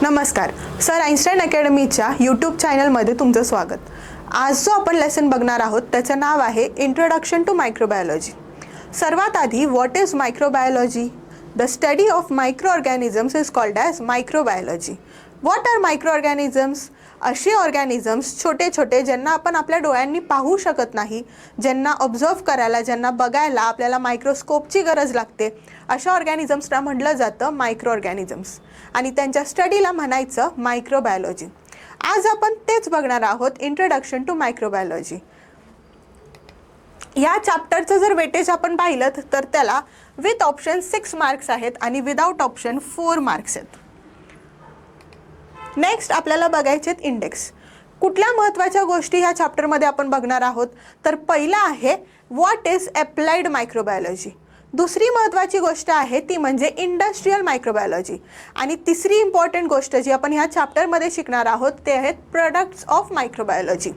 नमस्कार sir, Einstein अकॅडमीच्या YouTube चॅनलमध्ये तुमचं स्वागत. आज जो आपण लेसन बघणार आहोत त्याचं नाव आहे इंट्रोडक्शन टू मायक्रोबायोलॉजी. सर्वात आधी what is microbiology? The study of micro organisms is called as microbiology. What are micro organisms? असे ऑर्गॅनिझम्स छोटे छोटे ज्यांना आपण आपल्या डोळ्यांनी पाहू शकत नाही, ज्यांना ऑब्झर्व करायला, ज्यांना बघायला आपल्याला मायक्रोस्कोपची गरज लागते, अशा ऑर्गॅनिझम्सना म्हटलं जातं मायक्रो ऑर्गॅनिझम्स आणि त्यांच्या स्टडीला म्हणायचं मायक्रोबायोलॉजी. आज आपण तेच बघणार आहोत, इंट्रोडक्शन टू मायक्रोबायोलॉजी. या चॅप्टरचं जर वेटेज आपण पाहिलं तर त्याला विथ ऑप्शन 6 मार्क्स आहेत आणि विदाउट ऑप्शन 4 मार्क्स आहेत. नेक्स्ट आपल्याला बघायचे आहेत इंडेक्स. कुठल्या महत्त्वाच्या गोष्टी ह्या चॅप्टरमध्ये आपण बघणार आहोत तर पहिला आहे व्हॉट इज अप्लाइड मायक्रोबायोलॉजी. दुसरी महत्त्वाची गोष्ट आहे ती म्हणजे इंडस्ट्रियल मायक्रोबायोलॉजी आणि तिसरी इम्पॉर्टंट गोष्ट जी आपण ह्या चॅप्टरमध्ये शिकणार आहोत ते आहेत प्रोडक्ट्स ऑफ मायक्रोबायोलॉजी.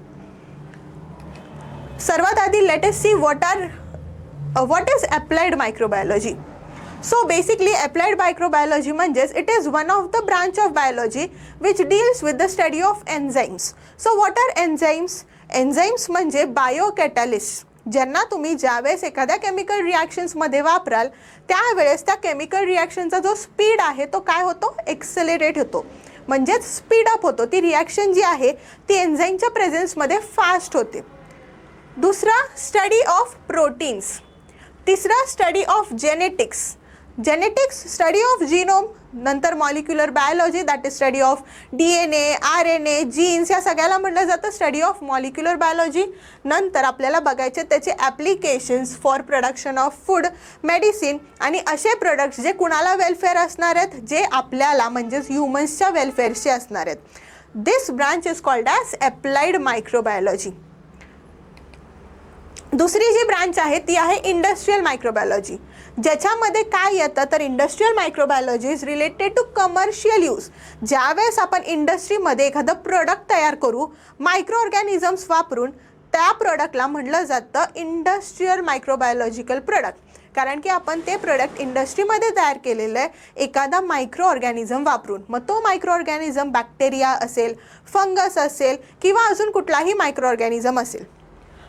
सर्वात आधी late us see what is applied microbiology. So basically applied microbiology म्हणजेच it is one of the branch of biology which deals with the study of enzymes. So what are enzymes? Enzymes म्हणजे बायोकॅटॅलिस्ट, ज्यांना तुम्ही ज्यावेळेस एखाद्या chemical रिॲक्शन्समध्ये वापराल त्यावेळेस त्या chemical रिॲक्शनचा जो स्पीड आहे तो काय होतो? एक्सेलरेट होतो, म्हणजेच स्पीडअप होतो. ती रिॲक्शन जी आहे ती एन्झाईमच्या प्रेझेन्समध्ये फास्ट होते. दुसरा स्टडी ऑफ प्रोटीन्स. तिसरा study of genetics. Genetics study of genome. नंतर molecular biology that is study of DNA, RNA, genes, या सगळ्याला म्हटलं जातं स्टडी ऑफ मॉलिक्युलर बायोलॉजी. नंतर आपल्याला बघायचे त्याचे applications for production of food, medicine आणि असे प्रोडक्ट्स जे कुणाला वेलफेअर असणार आहेत, जे आपल्याला म्हणजेच ह्युमन्सच्या वेलफेअरचे असणार आहेत. This branch is called as applied microbiology. दुसरी जी ब्रांच आहे ती आहे इंडस्ट्रियल मायक्रोबायोलॉजी, ज्याच्यामध्ये काय येतं तर industrial microbiology is related to commercial use. ज्यावेळेस आपण इंडस्ट्रीमध्ये एखादं प्रोडक्ट तयार करू मायक्रो ऑर्गॅनिझम्स वापरून, त्या प्रोडक्टला म्हटलं जातं इंडस्ट्रियल मायक्रोबायोलॉजिकल प्रोडक्ट, कारण की आपण ते प्रोडक्ट इंडस्ट्रीमध्ये तयार केलेलं आहे एखादा मायक्रो ऑर्गॅनिझम वापरून. मग तो मायक्रो ऑर्गॅनिझम बॅक्टेरिया असेल, फंगस असेल किंवा अजून कुठलाही मायक्रो ऑर्गॅनिझम असेल.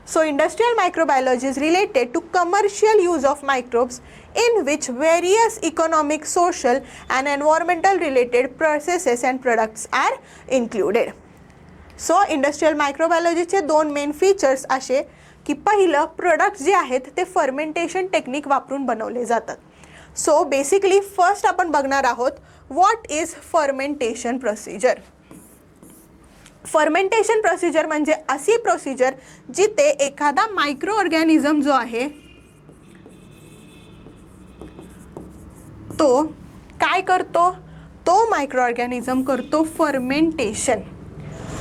So industrial microbiology is related to commercial use of microbes in which various economic, social and environmental related processes and products are included. So industrial microbiology चे दोन main features असे की पहिलं, प्रोडक्ट्स जे आहेत ते fermentation technique वापरून बनवले जातात. सो बेसिकली फर्स्ट आपण बघणार आहोत what is fermentation procedure. Fermentation procedure म्हणजे अशी प्रोसिजर जिथे एखादा मायक्रो ऑर्गॅनिझम जो आहे तो काय करतो, तो मायक्रो ऑर्गॅनिझम करतो फर्मेंटेशन,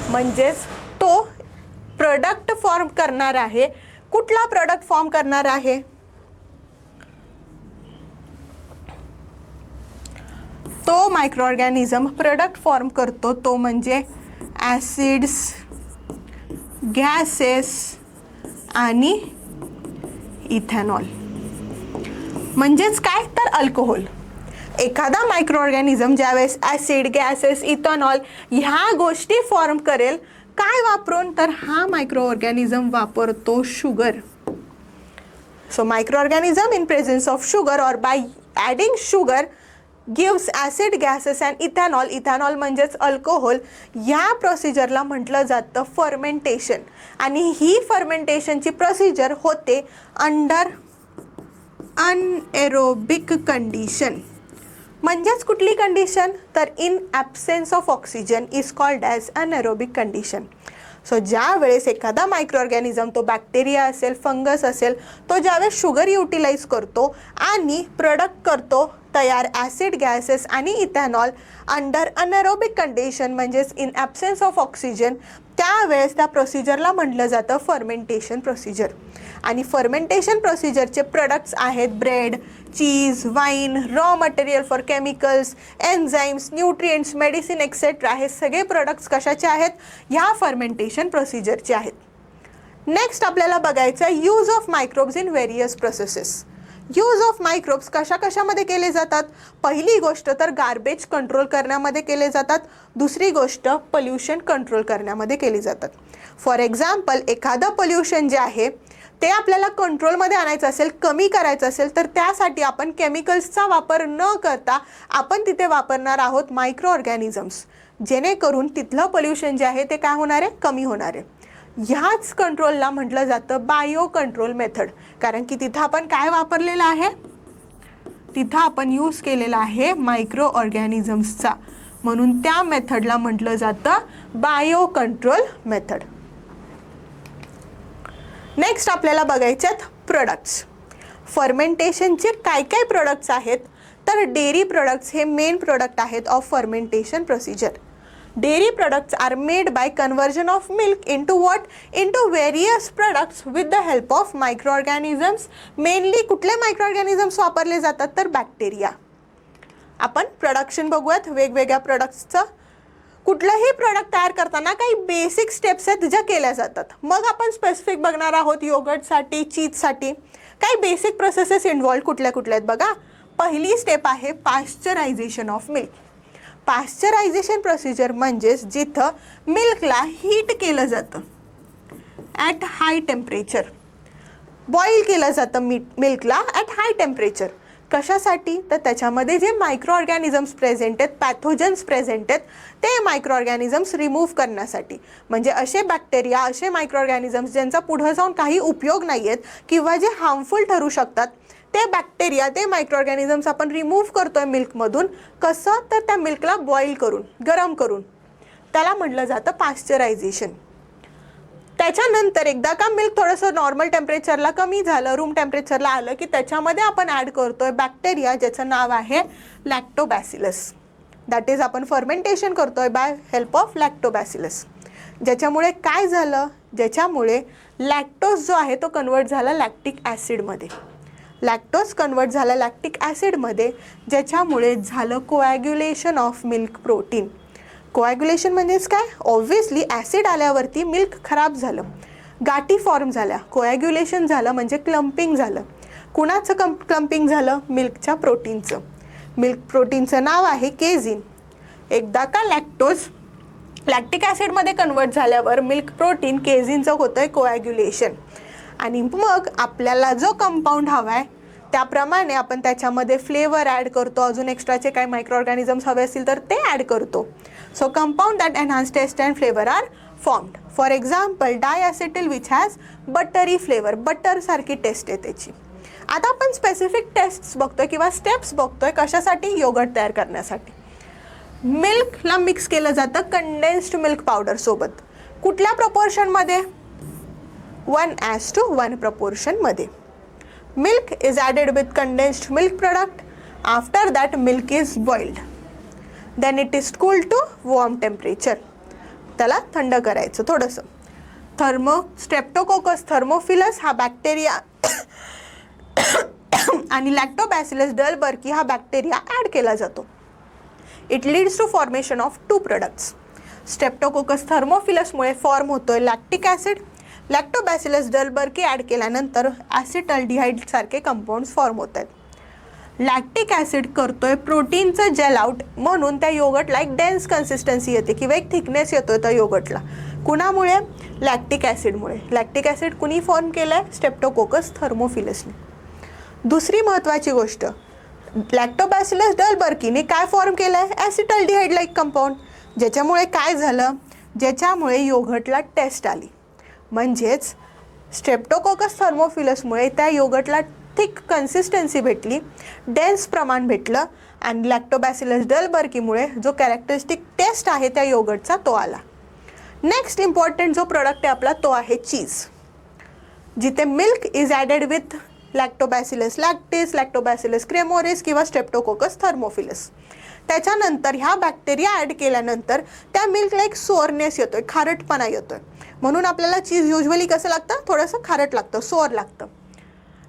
म्हणजेच तो प्रोडक्ट फॉर्म करणार आहे. कुठला प्रोडक्ट फॉर्म करणार आहे? तो मायक्रो ऑर्गॅनिझम प्रोडक्ट फॉर्म करतो तो म्हणजे ॲसिड्स, गॅसेस आणि इथेनॉल, म्हणजेच काय तर अल्कोहोल. एखादा मायक्रो ऑर्गॅनिझम ज्यावेळेस ॲसिड, गॅसेस, इथेनॉल ह्या गोष्टी फॉर्म करेल काय वापरून तर हा मायक्रो ऑर्गॅनिझम वापरतो sugar. So microorganism in presence of sugar और by adding sugar gives acid, gases and ethanol. Ethanol म्हणजेच अल्कोहोल. ह्या प्रोसिजरला म्हटलं जातं फर्मेंटेशन आणि ही फर्मेंटेशनची प्रोसिजर होते अंडर अनएरोबिक कंडिशन. म्हणजेच कुठली कंडिशन तर in absence of oxygen is called as anaerobic condition. So ज्या वेळेस एखादा मायक्रो ऑर्गॅनिझम, तो बॅक्टेरिया असेल, फंगस असेल, तो ज्यावेळेस शुगर युटिलाइज करतो आणि प्रोडक्ट करतो तयार ॲसिड, गॅसेस आणि इथॅनॉल अंडर अनएरोबिक कंडिशन म्हणजेच इन ॲब्सेन्स ऑफ ऑक्सिजन, त्यावेळेस त्या प्रोसिजरला म्हटलं जातं फर्मेंटेशन प्रोसिजर. आणि फर्मेंटेशन प्रोसिजरचे प्रोडक्ट्स आहेत bread, cheese, wine, raw material for chemicals, enzymes, nutrients, medicine etcetera. हे सगळे प्रोडक्ट्स कशाचे आहेत? ह्या फर्मेंटेशन प्रोसिजरचे आहेत. नेक्स्ट आपल्याला बघायचं आहे use of microbes in various processes. Use of microbes कशामध्ये केले जातात? पहिली गोष्ट तर गार्बेज कंट्रोल करण्यामध्ये केले जातात, दुसरी गोष्ट पोल्युशन कंट्रोल करण्यामध्ये केली जातात. फॉर एक्झाम्पल, एखादं पोल्युशन जे आहे ते आपल्याला कंट्रोलमध्ये आणायचं असेल, कमी करायचं असेल, तर त्यासाठी आपण केमिकल्सचा वापर न करता आपण तिथे वापरणार आहोत मायक्रो ऑर्गॅनिझम्स, जेणेकरून तिथलं पोल्युशन जे आहे ते काय होणार आहे? कमी होणार आहे. ह्याच कंट्रोलला म्हटलं जातं बायो कंट्रोल मेथड, कारण की तिथं आपण काय वापरलेलं आहे? तिथं आपण यूज केलेला आहे मायक्रो ऑर्गॅनिझम्सचा, म्हणून त्या मेथडला म्हटलं जातं बायो कंट्रोल मेथड. नेक्स्ट आपल्याला बघायच्यात प्रोडक्ट्स. फर्मेंटेशनचे काय काय प्रोडक्ट्स आहेत? तर डेअरी प्रोडक्ट्स हे मेन प्रोडक्ट आहेत of fermentation procedure. Dairy products are made by conversion of milk into what? Into various products with the help of microorganisms. Mainly कुठले microorganisms वापरले जातात? तर बॅक्टेरिया. आपण प्रोडक्शन बघूयात वेगवेगळ्या प्रोडक्ट्सचं. कुठलंही प्रोडक्ट तयार करताना काही बेसिक स्टेप्स आहेत ज्या केल्या जातात. मग आपण स्पेसिफिक बघणार आहोत योगर्टसाठी, चीजसाठी. काही बेसिक प्रोसेसेस इन्व्हॉल्व कुठल्या आहेत बघा. पहिली स्टेप आहे pasteurisation of milk. Pasteurisation procedure म्हणजेच जिथं मिल्कला हीट केलं जातं ॲट हाय टेम्परेचर. बॉईल केलं जातं मिल्कला ॲट हाय टेम्परेचर. कशासाठी? तर त्याच्यामध्ये जे मायक्रो ऑर्गॅनिझम्स प्रेझेंट आहेत, पॅथोजन्स प्रेझेंट आहेत, ते मायक्रो ऑर्गॅनिझम्स रिमूव्ह करण्यासाठी. म्हणजे असे बॅक्टेरिया, असे मायक्रो ऑर्गॅनिझम्स ज्यांचा पुढं जाऊन काही उपयोग नाही आहेत किंवा जे हार्मफुल ठरू शकतात, ते बॅक्टेरिया, ते मायक्रो ऑर्गॅनिझम्स आपण रिमूव्ह करतोय मिल्कमधून. कसं? तर त्या मिल्कला बॉईल करून, गरम करून. त्याला म्हटलं जातं पाश्चरायझेशन. त्याच्यानंतर एकदा का मिल्क थोडंसं नॉर्मल टेम्परेचरला कमी झालं, रूम टेम्परेचरला आलं, की त्याच्यामध्ये आपण ॲड करतोय बॅक्टेरिया ज्याचं नाव आहे लॅक्टोबॅसिलस. दॅट इज आपण फर्मेंटेशन करतोय बाय हेल्प ऑफ लॅक्टोबॅसिलस. ज्याच्यामुळे काय झालं? ज्याच्यामुळे लॅक्टोज जो आहे तो कन्वर्ट झाला लॅक्टिक ॲसिडमध्ये. लॅक्टोज कन्वर्ट झाला लॅक्टिक ॲसिडमध्ये, ज्याच्यामुळे झालं coagulation of milk protein. Coagulation म्हणजेच काय? ऑब्व्हियसली ॲसिड आल्यावरती मिल्क खराब झालं, गाठी फॉर्म झाल्या. कोॲग्युलेशन झालं म्हणजे क्लम्पिंग झालं. कुणाचं क्लम्पिंग झालं? मिल्कच्या प्रोटीनचं. मिल्क प्रोटीनचं नाव आहे केझिन. एकदा का लॅक्टोज लॅक्टिक ॲसिडमध्ये कन्वर्ट झाल्यावर मिल्क प्रोटीन केझिनचं होतं आहे कोॲग्युलेशन. आणि मग आपल्याला जो कंपाऊंड हवा आहे त्याप्रमाणे आपण त्याच्यामध्ये फ्लेवर ॲड करतो, अजून एक्स्ट्राचे काही मायक्रो ऑर्गॅनिझम्स हवे असतील तर ते ॲड करतो. So compound that enhance taste and flavour are formed. For example diacetyl which has buttery flavour. बटरसारखी टेस्ट आहे त्याची. आता आपण स्पेसिफिक टेस्ट्स बघतोय किंवा स्टेप्स बघतोय कशासाठी? योगर्ट तयार करण्यासाठी. मिल्कला मिक्स केलं जातं कंडेन्स्ड मिल्क पावडरसोबत. कुठल्या प्रपोर्शनमध्ये? 1:1 प्रपोर्शनमध्ये. Milk is added with condensed milk product. After that milk is boiled. Then it is cooled to warm temperature. त्याला थंड करायचं थोडंसं. स्ट्रेप्टोकोकस थर्मोफिलस हा बॅक्टेरिया आणि लॅक्टोबॅसिलस डेल्बर्की हा बॅक्टेरिया ॲड केला जातो. It leads to formation of 2 products. Streptococcus थर्मोफिलसमुळे फॉर्म होतोय lactic acid. Lactobacillus delbrueckii add केल्यानंतर ॲसिटल्डिहाइड सारखे कंपाऊंड्स फॉर्म होत आहेत. लॅक्टिक ॲसिड करतोय प्रोटीनचं जेल आउट, म्हणून त्या योगर्टला एक डेन्स कन्सिस्टन्सी येते किंवा एक थिकनेस येतोय त्या योगर्टला. कुणामुळे? लॅक्टिक ॲसिडमुळे. लॅक्टिक ॲसिड कुणी फॉर्म केलं आहे? स्ट्रेप्टोकोकस थर्मोफिलसने. दुसरी महत्त्वाची गोष्ट, लॅक्टोबॅसिलस डेल्बर्कीने काय फॉर्म केलं आहे? ॲसिटल्डिहाइड लाईक कंपाऊंड. ज्याच्यामुळे काय झालं? ज्याच्यामुळे योगर्टला टेस्ट आली. म्हणजेच स्ट्रेप्टोकोकस थर्मोफिलसमुळे त्या योगर्टला थिक कन्सिस्टन्सी भेटली, डेन्स प्रमाण भेटलं, आणि लॅक्टोबॅसिलस डेल्बर्कीमुळे जो कॅरेक्टरिस्टिक टेस्ट आहे त्या योगर्टचा तो आला. नेक्स्ट इम्पॉर्टंट जो प्रोडक्ट आहे आपला तो आहे चीज. जिथे milk is added with lactobacillus lactis, lactobacillus cremoris किंवा स्ट्रेप्टोकोकस थर्मोफिलस. त्याच्यानंतर ह्या बॅक्टेरिया ॲड केल्यानंतर त्या मिल्कला एक सोअरनेस येतोय, खारटपणा येतोय. म्हणून आपल्याला चीज युजली कसं लागतं? थोडंसं खारट लागतं, सोअर लागतं.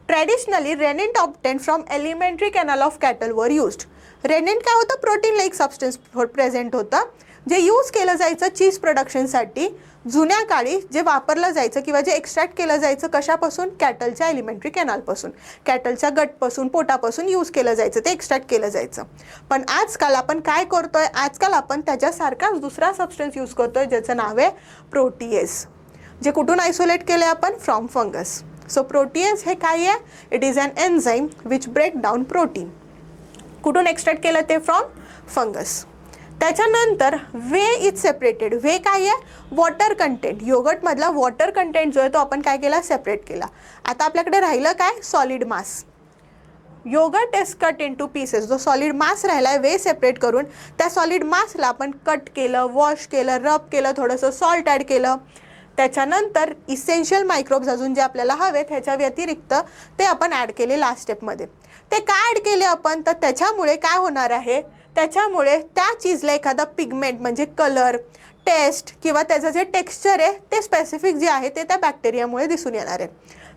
Traditionally rennet obtain from alimentary canal of cattle were used. Rennin काय होतं, प्रोटीन लाईक सबस्टन्स प्रेझेंट होतं, जे यूज केलं जायचं चीज प्रोडक्शनसाठी. जुन्या काळी जे वापरलं जायचं किंवा जे एक्स्ट्रॅक्ट केलं जायचं कशापासून, कॅटलच्या एलिमेंटरी कॅनलपासून, कॅटलच्या गटपासून, पोटापासून यूज केलं जायचं, ते एक्स्ट्रॅक्ट केलं जायचं. पण आजकाल आपण काय करतोय, आजकाल आपण त्याच्यासारखाच दुसरा सबस्टन्स यूज करतोय ज्याचं नाव आहे प्रोटीएज, जे कुठून आयसोलेट केले आपण, फ्रॉम फंगस. सो प्रोटीएज हे काय आहे, it is an enzyme which break down protein. कुठून एक्स्ट्रॅक्ट केलं ते, फ्रॉम फंगस. त्याच्यानंतर वे इज सेपरेटेड. वे काय आहे, वॉटर कंटेंट. योगर्टमधला वॉटर कंटेंट जो आहे तो आपण काय केला, सेपरेट केला. आता आपल्याकडे राहिलं काय, solid mass. Yogurt is cut in two pieces. जो सॉलिड मास राहिला आहे वे सेपरेट करून, त्या सॉलिड मासला आपण कट केलं, वॉश केलं, रब केलं, थोडंसं सॉल्ट ॲड केलं. त्याच्यानंतर इसेन्शियल मायक्रोब्स अजून जे आपल्याला हवेत ह्याच्या व्यतिरिक्त ते आपण ॲड केले लास्ट स्टेपमध्ये. ते काय ॲड केले आपण, तर त्याच्यामुळे काय होणार आहे, त्याच्यामुळे त्या चीजला एखादा पिगमेंट म्हणजे कलर, टेस्ट किंवा त्याचं जे टेक्स्चर आहे ते स्पेसिफिक जे आहे ते त्या बॅक्टेरियामुळे दिसून येणार आहे.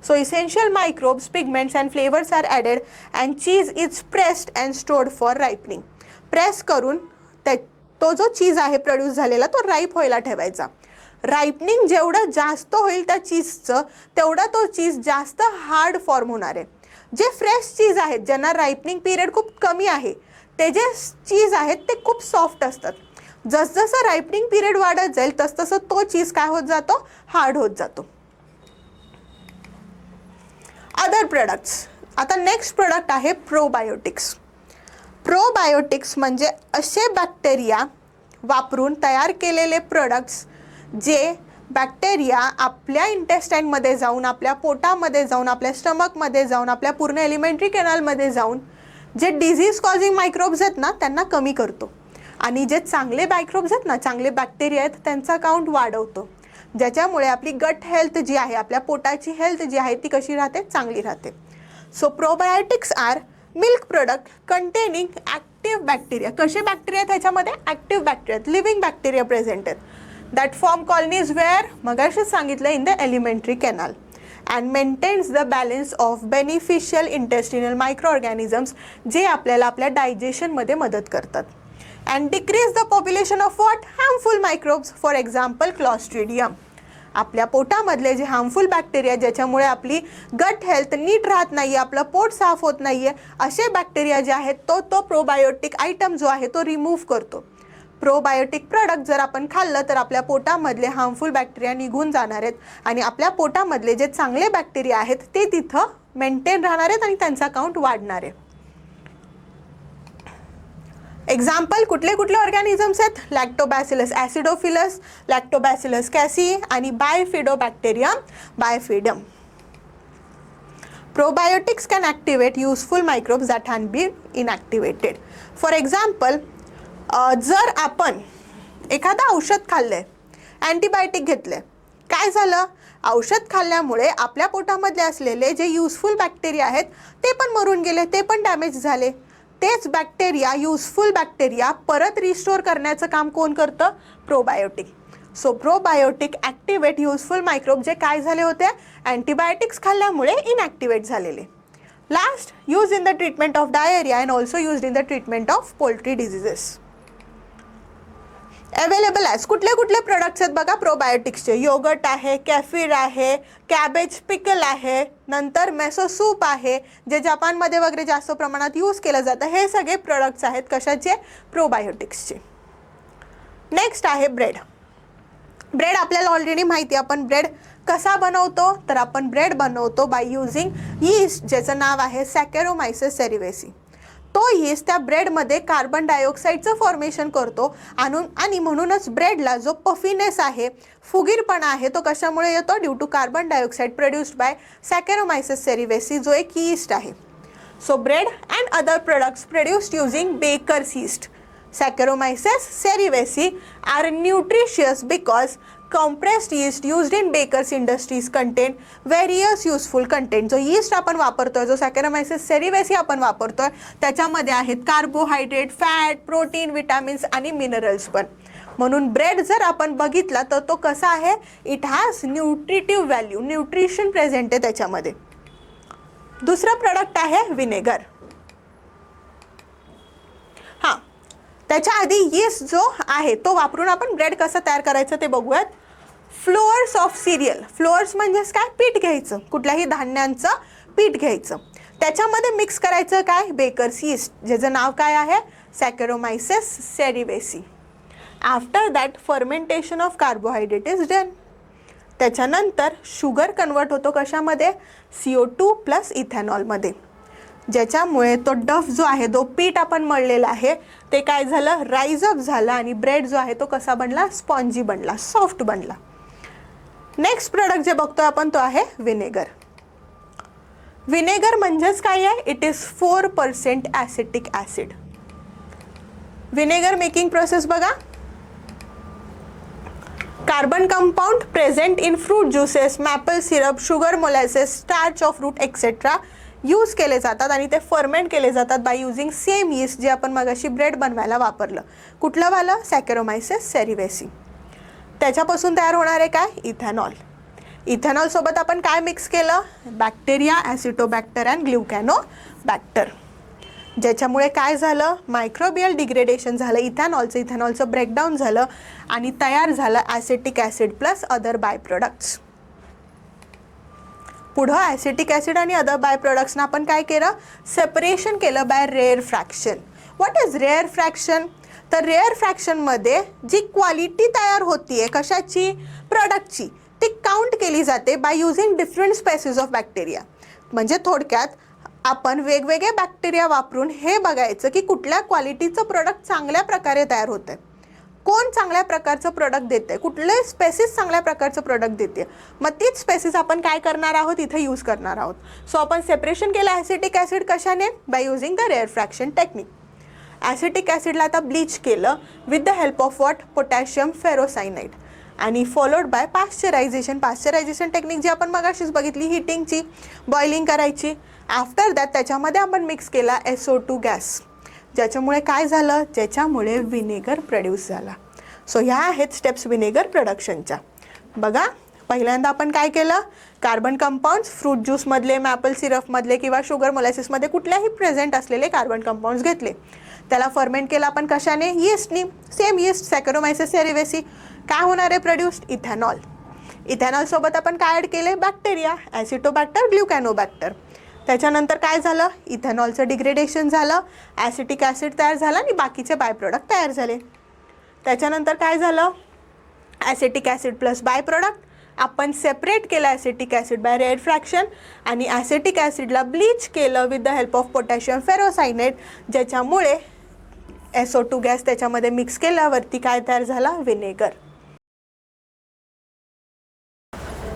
So essential microbes, pigments and flavours are added and cheese is pressed and stored for ripening. Press करून तो जो चीज आहे प्रोड्यूस झालेला तो राईप व्हायला ठेवायचा. रायपनिंग जेवढं जास्त होईल त्या चीजचं तेवढा तो चीज जास्त हार्ड फॉर्म होणार आहे. जे फ्रेश चीज आहेत ज्यांना रायपनिंग पिरियड खूप कमी आहे ते जे चीज आहेत ते खूप सॉफ्ट असतात. जसजसं रायपनिंग पिरियड वाढत जाईल तसतसं तो चीज काय होत जातो, हार्ड होत जातो. Other products. आता नेक्स्ट प्रोडक्ट आहे प्रोबायोटिक्स. प्रोबायोटिक्स म्हणजे असे बॅक्टेरिया वापरून तयार केलेले प्रोडक्ट्स जे बॅक्टेरिया आपल्या इंटेस्टाईनमध्ये जाऊन, आपल्या पोटामध्ये जाऊन, आपल्या स्टमकमध्ये जाऊन, आपल्या पूर्ण एलिमेंटरी कॅनलमध्ये जाऊन जे डिझीज कॉझिंग मायक्रोब्स आहेत ना त्यांना कमी करतो आणि जे चांगले मायक्रोब्स आहेत ना, चांगले बॅक्टेरिया आहेत त्यांचा काउंट वाढवतो, ज्याच्यामुळे आपली गट हेल्थ जी आहे, आपल्या पोटाची हेल्थ जी आहे ती कशी राहते, चांगली राहते. So probiotics are milk product containing active bacteria. कसे बॅक्टेरिया त्याच्यामध्ये, active bacteria, living bacteria present आहेत दॅट फॉर्म कॉलनीज वेअर, मगाशीच सांगितलं, in the elementary canal and maintains the balance of beneficial intestinal microorganisms जे आपल्याला आपल्या डायजेशनमध्ये मदत करतात. and decrease the population of what, harmful microbes, for example clostridium. आपल्या पोटामधले जे हार्मफुल बॅक्टेरिया ज्याच्यामुळे आपली गट हेल्थ नीट राहत नाही, आपलं पोट साफ होत नाही आहे, असे बॅक्टेरिया जे आहेत तो प्रोबायोटिक आयटम जो आहे तो रिमूव्ह करतो. प्रोबायोटिक प्रोडक्ट जर आपण खाल्लं तर आपल्या पोटामधले हार्मफुल बॅक्टेरिया निघून जाणार आहेत आणि आपल्या पोटामधले जे चांगले बॅक्टेरिया आहेत ते तिथं मेंटेन राहणार आहेत आणि त्यांचा काउंट वाढणार आहे. एक्झाम्पल कुठले कुठले ऑर्गॅनिझम्स आहेत, लॅक्टोबॅसिलस ॲसिडोफिलस, लॅक्टोबॅसिलस कॅसी आणि बायफिडोबॅक्टेरियम बायफिडम. Probiotics can activate useful microbes that had been inactivated. For example, जर आपण एखादं औषध खाल्लंय, अँटीबायोटिक घेतले, काय झालं, औषध खाल्ल्यामुळे आपल्या पोटामधले असलेले जे युजफुल बॅक्टेरिया आहेत ते पण मरून गेले, ते पण डॅमेज झाले. तेच बॅक्टेरिया, युजफुल बॅक्टेरिया परत रिस्टोर करण्याचं काम कोण करतं, probiotic. So probiotic activate useful microbe जे काय झाले होते, अँटीबायोटिक्स खाल्ल्यामुळे इनॲक्टिवेट झालेले. Last, use in the treatment of diarrhoea and also use in the treatment of poultry diseases. Available आहे. कुठले कुठले प्रोडक्ट्स आहेत बघा प्रोबायोटिक्सचे, योगर्ट आहे, कॅफिर आहे, कॅबेज पिकल आहे, नंतर मेसो सूप आहे जे जपानमध्ये वगैरे जास्त प्रमाणात यूज केलं जातं. हे सगळे प्रोडक्ट्स आहेत कशाचे, प्रोबायोटिक्सचे. नेक्स्ट आहे ब्रेड. ब्रेड आपल्याला ऑलरेडी माहिती आहे. आपण ब्रेड कसा बनवतो, तर आपण ब्रेड बनवतो बाय युझिंग यीस्ट ज्याचं नाव आहे सॅकॅरोमायसिस सेरिवेसी. तो यीस्ट त्या ब्रेडमध्ये कार्बन डायऑक्साईडचं फॉर्मेशन करतो आणि म्हणूनच ब्रेडला जो पफिनेस आहे, फुगीरपणा आहे, तो कशामुळे येतो, due to carbon dioxide produced by saccharomyces cerevisiae जो एक यीस्ट आहे. So bread and other products produced using baker's yeast Saccharomyces cerevisiae are nutritious because compressed yeast used in bakers industries contain various useful content. जो yeast आपण वापरतोय, जो Saccharomyces cerevisiae आपण वापरतोय त्याच्यामध्ये आहेत कार्बोहायड्रेट, फॅट, प्रोटीन, विटामिन्स आणि minerals पण. म्हणून ब्रेड जर आपण बघितला तर तो कसा आहे, it has nutritive value, nutrition present आहे त्याच्यामध्ये. दुसरा प्रोडक्ट आहे विनेगर. त्याच्या आधी यीस्ट जो आहे तो वापरून आपण ब्रेड कसं तयार करायचं ते बघूयात. फ्लोअर्स ऑफ सिरियल, फ्लोअर्स म्हणजेच काय, पीठ घ्यायचं, कुठल्याही धान्यांचं पीठ घ्यायचं, त्याच्यामध्ये मिक्स करायचं काय, बेकर्स यीस्ट, ज्याचं नाव काय आहे, saccharomyces cerevisiae. After that fermentation of carbohydrate is done. त्याच्यानंतर शुगर कन्वर्ट होतो कशामध्ये, CO2 प्लस इथेनॉलमध्ये, ज्याच्यामुळे तो डफ जो आहे, तो पीठ आपण मळलेला आहे ते काय झालं, राईज अप झालं आणि ब्रेड जो आहे तो कसा बनला, स्पॉन्जी बनला, सॉफ्ट बनला. नेक्स्ट प्रोडक्ट जे बघतोय आपण तो आहे विनेगर. विनेगर म्हणजेच काय आहे, it is 4% acetic acid. Vinegar making process बघा. Carbon compound present in fruit juices, maple syrup, sugar, molasses, starch of fruit etcetera use केले जातात आणि ते फर्मेंट केले जातात बाय युझिंग सेम यीस्ट जे आपण मगाशी ब्रेड बनवायला वापरलं. कुठलं वालं, सॅकरोमायसेस सेरिवेसी. त्याच्यापासून तयार होणार आहे काय, इथेनॉल. इथेनॉल सोबत आपण काय मिक्स केलं, बॅक्टेरिया, ॲसिटोबॅक्टर अँड ग्लुकॅनोबॅक्टर, ज्याच्यामुळे काय झालं, मायक्रोबियल डिग्रेडेशन झालं, इथेनॉलचं ब्रेकडाऊन झालं आणि तयार झालं acetic acid plus other by products. पुढं ॲसिटिक ॲसिड आणि अदर बाय प्रोडक्ट्सना आपण काय केलं, सेपरेशन केलं by rare fraction. What is rare fraction, तर रेअर फ्रॅक्शनमध्ये जी क्वालिटी तयार होतीये कशाची, प्रोडक्टची, ती काउंट केली जाते by using different species of bacteria. म्हणजे थोडक्यात आपण वेगवेगळे बॅक्टेरिया वापरून हे बघायचं की कुठल्या क्वालिटीचं प्रोडक्ट चांगल्या प्रकारे तयार होतं, कोण चांगल्या प्रकारचं प्रोडक्ट देते, कुठले स्पेसिस चांगल्या प्रकारचं प्रोडक्ट देते, मग तीच स्पेसिस आपण काय करणार आहोत, इथे यूज करणार आहोत. सो आपण सेपरेशन केलं ॲसिटिक ॲसिड कशाने, by using the rare fraction technique. Acetic ॲसिडला आता ब्लीच केलं with the help of what, potassium ferrocyanide, आणि followed by pasteurization. Pasteurization technique जी आपण मगाशीच बघितली, हिटिंगची, बॉइलिंग करायची. आफ्टर दॅट त्याच्यामध्ये आपण मिक्स केला SO2 गॅस, ज्याच्यामुळे काय झालं, ज्याच्यामुळे विनेगर प्रोड्यूस झाला. सो ह्या आहेत स्टेप्स विनेगर प्रोडक्शनच्या. बघा, पहिल्यांदा आपण काय केलं, कार्बन कंपाऊंड्स फ्रूट ज्यूसमधले, मॅपल सिरपमधले किंवा शुगर मोलॅसिसमध्ये कुठल्याही प्रेझेंट असलेले कार्बन कंपाऊंड्स घेतले, त्याला फर्मेंट केलं आपण कशाने, यीस्टनी, सेम यीस्ट, सॅकरोमायसेस सेरिवेसी. काय होणार आहे प्रोड्यूस्ड, इथेनॉल. इथेनॉलसोबत आपण काय ॲड केले, बॅक्टेरिया, ॲसिटोबॅक्टर, ग्लुकॅनोबॅक्टर. त्याच्यानंतर काय झालं, इथेनॉलचं डिग्रेडेशन झालं, ॲसिटिक ॲसिड तयार झाला आणि बाकीचे बाय प्रोडक्ट तयार झाले. त्याच्यानंतर काय झालं, acetic acid plus by product आपण सेपरेट केलं acetic acid by rare fraction आणि ॲसिटिक ॲसिडला ब्लीच केलं with the help of potassium ferrocyanide, ज्याच्यामुळे SO2 गॅस त्याच्यामध्ये मिक्स केल्यावरती काय तयार झाला, विनेगर.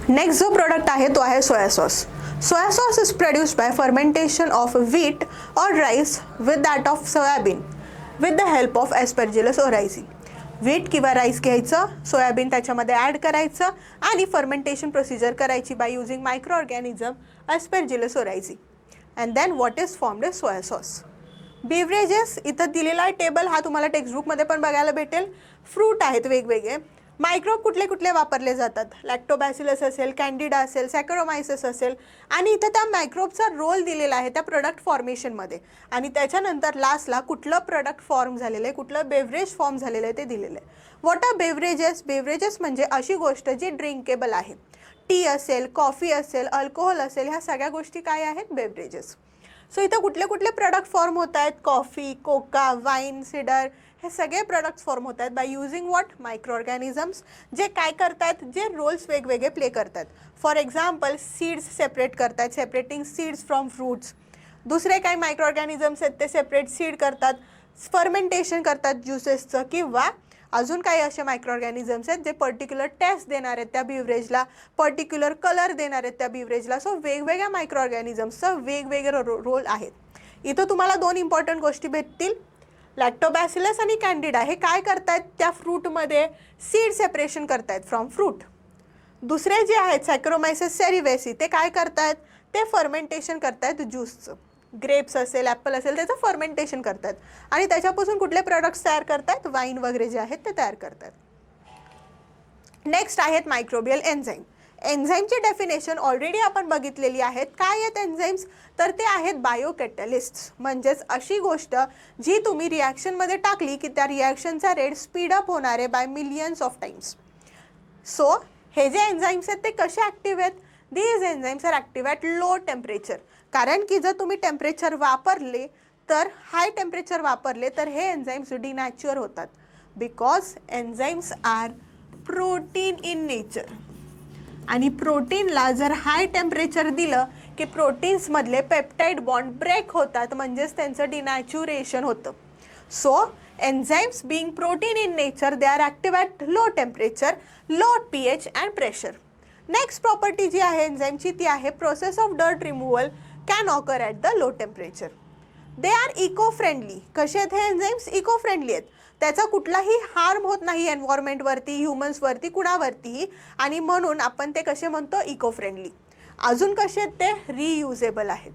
नेक्स्ट जो प्रोडक्ट आहे तो आहे soya sauce. Soya sauce is produced by fermentation of wheat or rice with that of soybean with the help of Aspergillus oryzae. Wheat किंवा राईस घ्यायचं, सोयाबीन त्याच्यामध्ये ॲड करायचं आणि फर्मेंटेशन प्रोसिजर करायची by using micro organism Aspergillus oryzae. And then what is formed is soya sauce. Beverages इथं दिलेला table हा तुम्हाला टेक्स्टबुकमध्ये पण बघायला भेटेल. फ्रूट आहेत वेगवेगळे, मायक्रोब कुठले कुठले वापरले जातात, लॅक्टोबॅसिलस असेल, कॅन्डिडा असेल, सॅकरोमायसेस असेल, आणि इथं त्या मायक्रोबचा रोल दिलेला आहे त्या प्रोडक्ट फॉर्मेशनमध्ये, आणि त्याच्यानंतर लास्टला कुठलं प्रोडक्ट फॉर्म झालेलं आहे, कुठलं बेवरेज फॉर्म झालेलं आहे ते दिलेलं आहे. व्हॉट आर बेवरेजेस, बेवरेजेस म्हणजे अशी गोष्ट जी ड्रिंकेबल आहे. टी असेल, कॉफी असेल, अल्कोहोल असेल, ह्या सगळ्या गोष्टी काय आहेत, बेवरेजेस. सो इथं कुठले कुठले प्रोडक्ट फॉर्म होत आहेत, कॉफी, कोका, वाईन, सिडर, हे सगळे प्रोडक्ट्स फॉर्म होत आहेत bye using what, micro organisms, जे काय करतात, जे रोल्स वेगवेगळे प्ले करतात. फॉर एक्झाम्पल सीड्स सेपरेट करतात, सेपरेटिंग सीड्स फ्रॉम फ्रूट्स. दुसरे काही मायक्रो ऑर्गॅनिझम्स आहेत ते सेपरेट सीड करतात, फर्मेंटेशन करतात ज्युसेसचं, किंवा अजून काही असे मायक्रो ऑर्गॅनिझम्स आहेत जे पर्टिक्युलर टेस्ट देणार आहेत त्या बिवरेजला, पर्टिक्युलर कलर देणार आहेत त्या बिवरेजला. सो वेगवेगळ्या मायक्रो ऑर्गॅनिझम्सचं वेगवेगळे रोल आहेत. इथं तुम्हाला दोन इम्पॉर्टंट गोष्टी भेटतील. लॅक्टोबॅसिलस आणि कॅन्डिडा हे काय करतायत, त्या फ्रूटमध्ये सीड सेपरेशन करतायत फ्रॉम फ्रूट. दुसरे जे आहेत सॅकरोमायसेस सेरिवेसी, ते काय करतायत, ते फर्मेंटेशन करतायत ज्यूसचं. ग्रेप्स असेल, ॲपल असेल, त्याचं फर्मेंटेशन करतात आणि त्याच्यापासून कुठले प्रोडक्ट्स तयार करतात, वाईन वगैरे जे आहेत ते तयार करतात. नेक्स्ट आहेत मायक्रोबियल एन्झाईम. एन्झाईमची डेफिनेशन ऑलरेडी आपण बघितलेली आहेत. काय आहेत एन्झाईम्स? तर ते आहेत बायोकॅटलिस्ट्स, म्हणजेच अशी गोष्ट जी तुम्ही रिॲक्शनमध्ये टाकली की त्या रिॲक्शनचा रेट स्पीडअप होणार आहे by millions of times. So हे जे एन्झाईम्स आहेत ते कसे ॲक्टिव्ह आहेत? These enzymes are active at low temperature. कारण की जर तुम्ही टेम्परेचर वापरले तर हाय टेम्परेचर वापरले तर हे एन्झाईम्स डिनॅच्युअर होतात, because enzymes are protein in nature. आणि प्रोटीनला जर हाय टेम्परेचर दिलं की प्रोटीन्समधले पेप्टाइड बॉन्ड ब्रेक होतात, म्हणजेच त्यांचं डिनॅच्युरेशन होतं. So enzymes being protein in nature they are active at low temperature, low pH and pressure. Next property जी आहे एन्झाईमची ती आहे process of dirt removal can occur at the low temperature. They are eco friendly. कसे आहेत हे enzymes? Eco friendly आहेत. त्याचा कुठलाही हार्म होत नाही एन्व्हायरमेंटवरती, ह्युमन्सवरती, कुणावरतीही, आणि म्हणून आपण ते कसे म्हणतो? Eco friendly. अजून कसे आहेत ते? रियुजेबल आहेत.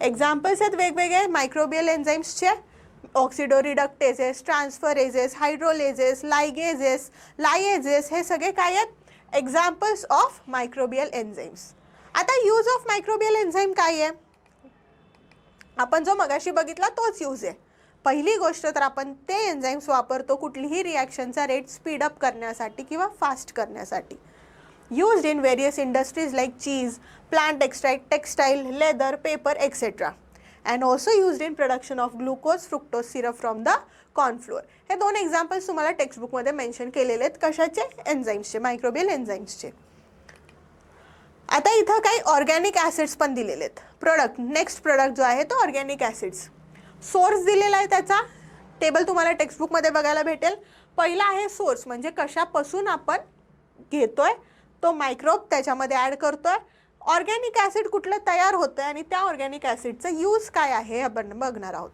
एक्झाम्पल्स आहेत वेगवेगळे मायक्रोबियल एन्झाईम्सचे. ऑक्सिडोरिडक्टेजेस, ट्रान्सफरेजेस, हायड्रोलेजेस, लायगेजेस, लायेजेस, हे सगळे काय आहेत? Examples of microbial enzymes. आता यूज ऑफ मायक्रोबियल एन्झाईम काय आहे? आपण जो मगाशी बघितला तोच यूज आहे. पहिली गोष्ट तर आपण ते एन्झाईम्स वापरतो कुठलीही रिॲक्शनचा रेट स्पीडअप करण्यासाठी किंवा फास्ट करण्यासाठी. Used in various industries like cheese, plant extract, textile, leather, paper etcetera. And also used in production of glucose fructose syrup from the cornflour. हे दोन एक्झाम्पल्स तुम्हाला टेक्स्टबुकमध्ये मेन्शन केलेले आहेत. कशाचे? एन्झाईम्सचे, मायक्रोबियल एन्झाईम्सचे. आता इथं काही ऑर्गॅनिक ॲसिड्स पण दिलेले आहेत. प्रोडक्ट, नेक्स्ट प्रोडक्ट जो आहे तो ऑर्गॅनिक ॲसिड्स. सोर्स दिलेला आहे, त्याचा टेबल तुम्हाला टेक्स्टबुकमध्ये बघायला भेटेल. पहिला आहे सोर्स, म्हणजे कशापासून आपण घेतोय तो मायक्रोब त्याच्यामध्ये ॲड करतोय. ऑर्गॅनिक ॲसिड कुठलं तयार होतं आणि त्या ऑर्गॅनिक ॲसिडचं यूज काय आहे हे आपण बघणार आहोत.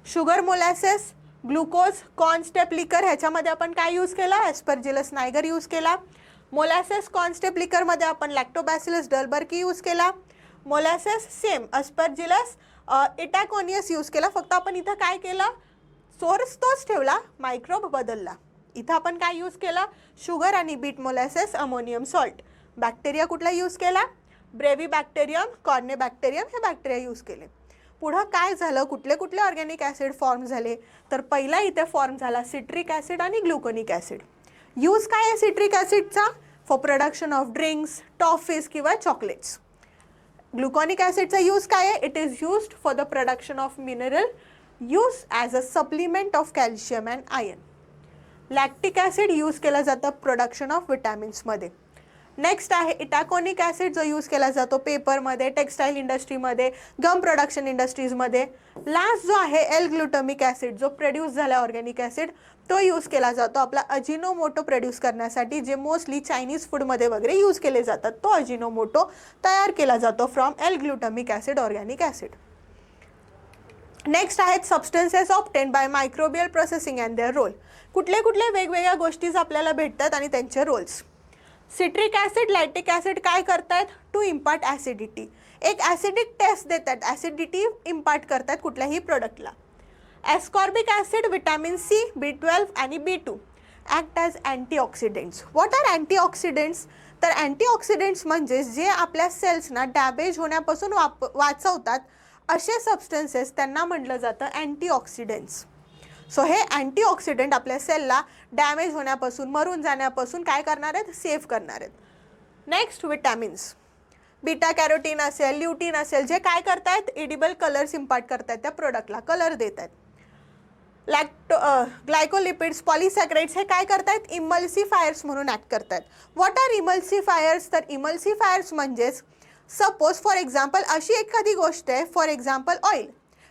शुगर मोलॅसेस, ग्लुकोज, कॉर्न स्टेप लिकर, ह्याच्यामध्ये आपण काय यूज केला? ॲस्परजिलस नायगर यूज केला. मोलॅसेस कॉर्न स्टेप लिकरमध्ये आपण लॅक्टोबॅसिलस डलबर्गी यूज केला. मोलॅसेस सेम अस्परजिलस इटॅकोनियस यूज केला. फक्त आपण इथं काय केलं? सोर्स तोच ठेवला, मायक्रोब बदलला. इथं आपण काय यूज केलं? शुगर आणि बीट मोलॅसेस, अमोनियम सॉल्ट. बॅक्टेरिया कुठला यूज केला? ब्रेव्ही बॅक्टेरियम, कॉर्ने बॅक्टेरियम, हे बॅक्टेरिया यूज केले. पुढं काय झालं? कुठले कुठले ऑर्गॅनिक ॲसिड फॉर्म झाले? तर पहिला इथे फॉर्म झाला सिट्रिक ॲसिड आणि ग्लुकोनिक ॲसिड. यूज काय आहे सिट्रिक ॲसिडचा? For production of drinks, toffees किंवा चॉकलेट्स. ग्लुकोनिक ॲसिडचा यूज काय आहे? It is used for the production of mineral, use as a supplement of calcium and iron. Lactic acid use केलं जातं प्रोडक्शन ऑफ विटॅमिन्समध्ये. नेक्स्ट आहे इटॅकोनिक acid, जो use केला जातो पेपरमध्ये, टेक्स्टाईल इंडस्ट्रीमध्ये, गम प्रोडक्शन इंडस्ट्रीजमध्ये. लास्ट जो आहे एल ग्लुटामिक ॲसिड, जो प्रोड्यूस झाला ऑर्गॅनिक ॲसिड, तो यूज केला जातो आपला अजिनोमोटो प्रोड्यूस करण्यासाठी, जे मोस्टली चायनीज फूडमध्ये वगैरे यूज केले जातात. तो अजिनोमोटो तयार केला जातो from L glutamic acid, organic acid. Next आहेत substances obtained by microbial processing and their role. कुठले कुठले वेगवेगळ्या गोष्टीज आपल्याला भेटतात आणि त्यांचे roles. Citric acid, lactic acid काय करतात? To impart acidity. एक ॲसिडिक टेस्ट देतात, ॲसिडिटी इम्पार्ट करतात कुठल्याही प्रोडक्टला. Ascorbic acid vitamin C, B12 आणि B2 act as antioxidants. What are antioxidants? तर अँटीऑक्सिडेंट्स म्हणजे जे आपल्या सेल्सना डॅमेज होण्यापासून वाचवतात असे सबस्टन्सेस, त्यांना म्हटलं जातं अँटीऑक्सिडंट्स. सो हे अँटीऑक्सिडंट आपल्या सेलला डॅमेज होण्यापासून, मरून जाण्यापासून काय करणार आहेत? सेव्ह करणार आहेत. नेक्स्ट विटॅमिन्स, बीटा कॅरोटीन असेल, ल्युटीन असेल, जे काय करतायत? एडिबल कलर्स इम्पार्ट करतायत, त्या प्रोडक्टला कलर देत आहेत. ग्लायकोलिपिड्स, पॉलिसॅक्राइड्स, हे काय करतायत? इमल्सिफायर्स म्हणून ॲक्ट करतायत. What are emulsifiers? तर इमल्सिफायर्स म्हणजेच सपोज फॉर एक्झाम्पल अशी एखादी गोष्ट आहे, फॉर एक्झाम्पल ऑइल,